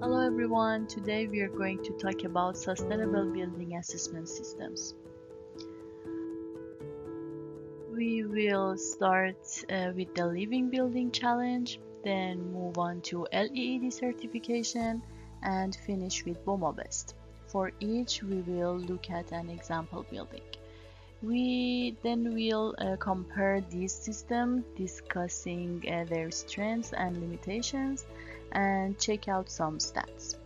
Hello everyone, today we are going to talk about sustainable building assessment systems. We will start with the Living Building Challenge, then move on to LEED certification and finish with BOMA Best. For each, we will look at an example building. We then will compare these systems, discussing their strengths and limitations, and check out some stats.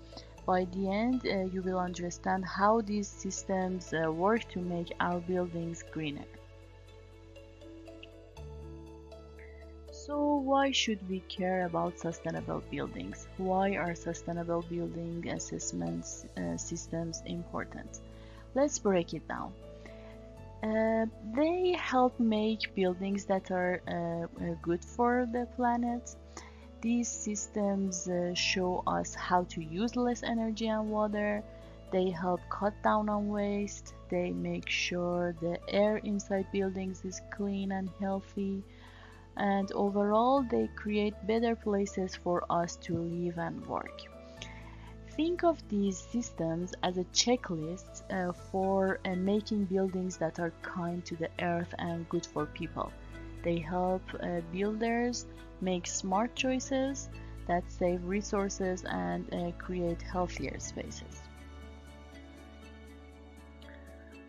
By the end, you will understand how these systems work to make our buildings greener. So, why should we care about sustainable buildings? Why are sustainable building assessment systems important? Let's break it down. They help make buildings that are good for the planet. These systems show us how to use less energy and water. They help cut down on waste. They make sure the air inside buildings is clean and healthy. And overall, they create better places for us to live and work. Think of these systems as a checklist for making buildings that are kind to the earth and good for people. They help builders make smart choices that save resources and create healthier spaces.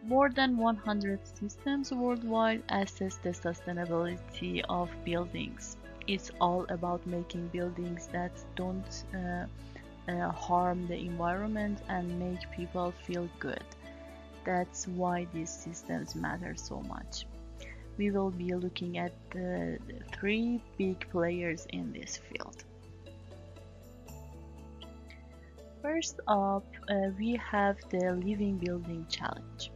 More than 100 systems worldwide assess the sustainability of buildings. It's all about making buildings that don't harm the environment and make people feel good. That's why these systems matter so much. We will be looking at the three big players in this field. First up, we have the Living Building Challenge.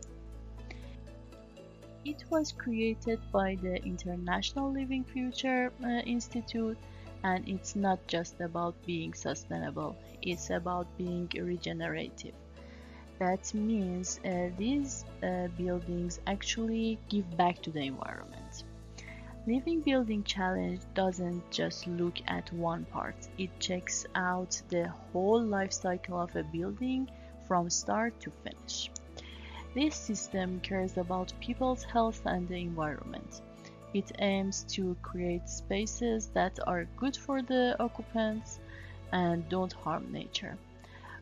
It was created by the International Living Future Institute, and it's not just about being sustainable, it's about being regenerative. That means these buildings actually give back to the environment. Living Building Challenge doesn't just look at one part, it checks out the whole life cycle of a building from start to finish. This system cares about people's health and the environment. It aims to create spaces that are good for the occupants and don't harm nature.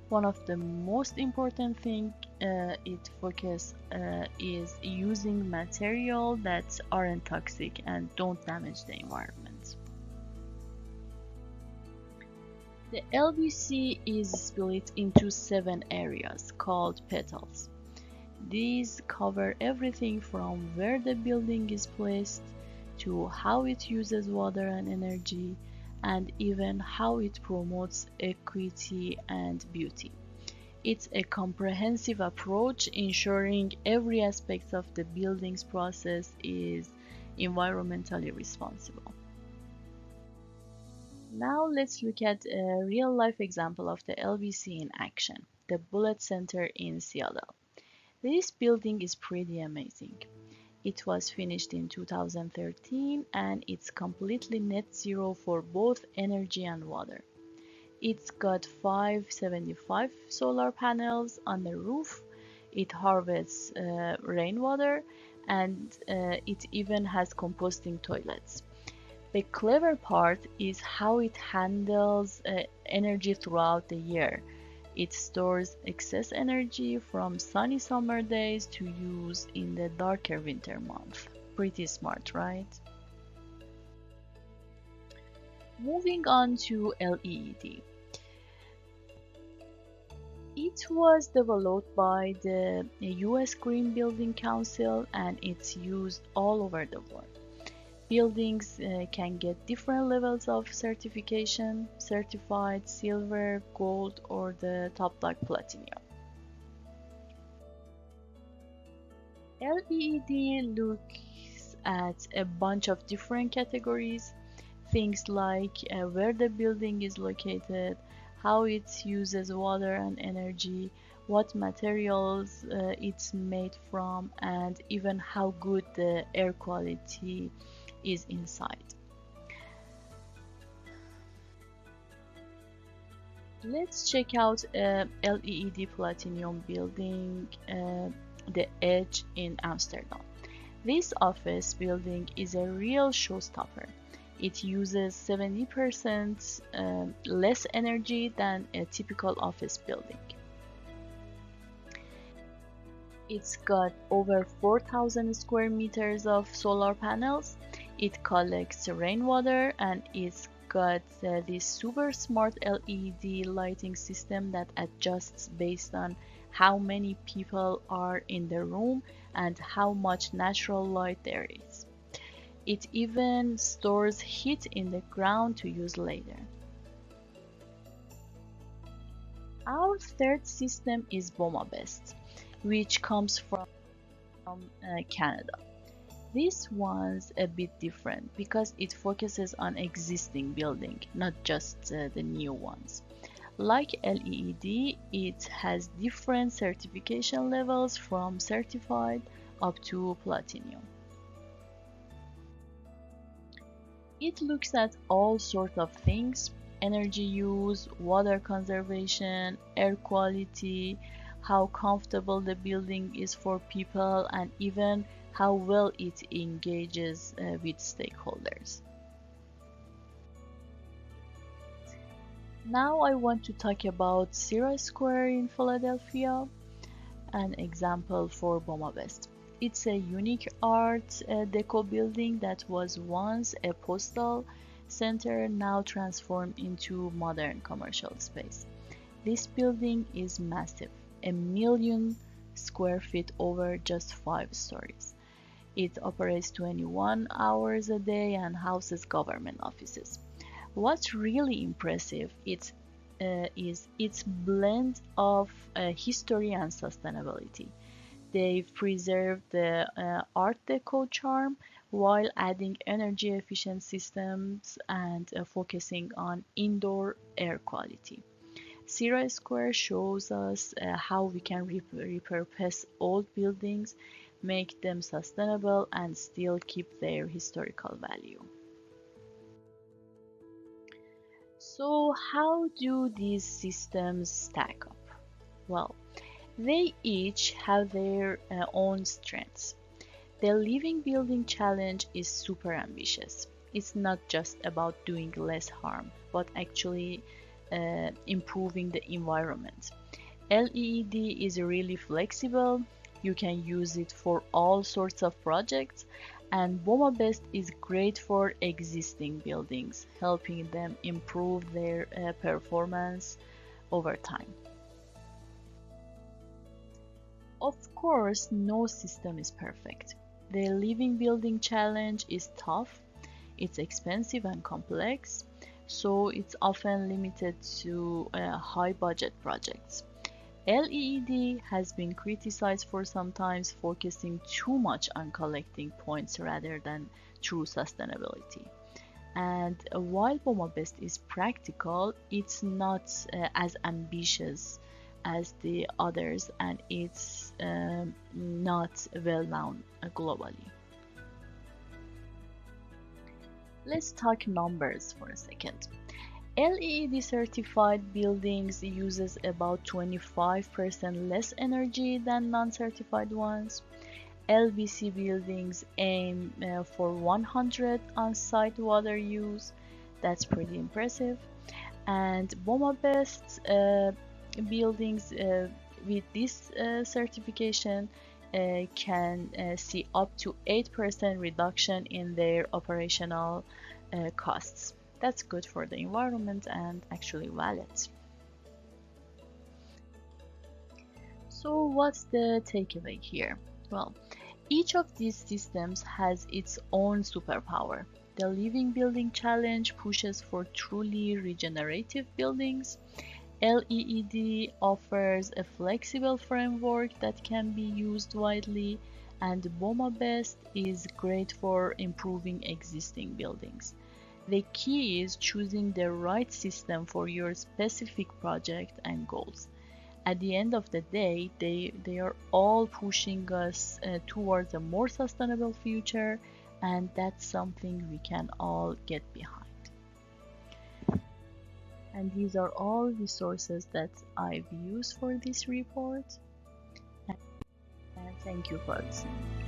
One of the most important things it focuses is using material that aren't toxic and don't damage the environment. The LBC is split into 7 areas called petals. These cover everything from where the building is placed to how it uses water and energy, and even how it promotes equity and beauty. It's a comprehensive approach ensuring every aspect of the building's process is environmentally responsible. Now let's look at a real-life example of the LBC in action, the Bullitt Center in Seattle. This building is pretty amazing. It was finished in 2013 and it's completely net zero for both energy and water. It's got 575 solar panels on the roof, it harvests rainwater, and it even has composting toilets. The clever part is how it handles energy throughout the year. It stores excess energy from sunny summer days to use in the darker winter months. Pretty smart, right? Moving on to LEED. It was developed by the US Green Building Council and it's used all over the world. Buildings can get different levels of certification, certified silver, gold, or the top like platinum. LEED looks at a bunch of different categories, things like where the building is located, how it uses water and energy, what materials it's made from, and even how good the air quality is inside. Let's check out a LEED Platinum building, the Edge in Amsterdam. This office building is a real showstopper. It uses 70% less energy than a typical office building. It's got over 4,000 square meters of solar panels. It collects rainwater and it's got this super smart LED lighting system that adjusts based on how many people are in the room and how much natural light there is. It even stores heat in the ground to use later. Our third system is BOMABEST, which comes from Canada. This one's a bit different because it focuses on existing building, not just the new ones. Like LEED, it has different certification levels from certified up to platinum. It looks at all sorts of things: energy use, water conservation, air quality, how comfortable the building is for people, and even how well it engages with stakeholders. Now I want to talk about Cira Square in Philadelphia, an example for BOMABEST. It's a unique art deco building that was once a postal center, now transformed into modern commercial space. This building is massive, 1 million square feet over just 5 stories. It operates 21 hours a day and houses government offices. What's really impressive is its blend of history and sustainability. They've preserved the Art Deco charm while adding energy efficient systems and focusing on indoor air quality. Cira Square shows us how we can repurpose old buildings, make them sustainable, and still keep their historical value. So, how do these systems stack up? Well, they each have their own strengths. The Living Building Challenge is super ambitious. It's not just about doing less harm, but actually improving the environment. LEED is really flexible. You can use it for all sorts of projects, and BOMABEST is great for existing buildings, helping them improve their performance over time. Of course, no system is perfect. The Living Building Challenge is tough, it's expensive and complex, so it's often limited to high budget projects. LEED has been criticized for sometimes focusing too much on collecting points rather than true sustainability. And while BOMABEST is practical, it's not as ambitious as the others, and it's not well known globally. Let's talk numbers for a second. LEED certified buildings uses about 25% less energy than non-certified ones. LBC buildings aim for 100 on-site water use. That's pretty impressive. And BOMA-best buildings with this certification can see up to 8% reduction in their operational costs. That's good for the environment and actually valid. So what's the takeaway here? Well, each of these systems has its own superpower. The Living Building Challenge pushes for truly regenerative buildings. LEED offers a flexible framework that can be used widely, and BOMA-best is great for improving existing buildings. The key is choosing the right system for your specific project and goals. At the end of the day, they are all pushing us towards a more sustainable future, and that's something we can all get behind. And these are all resources that I've used for this report. And thank you for listening.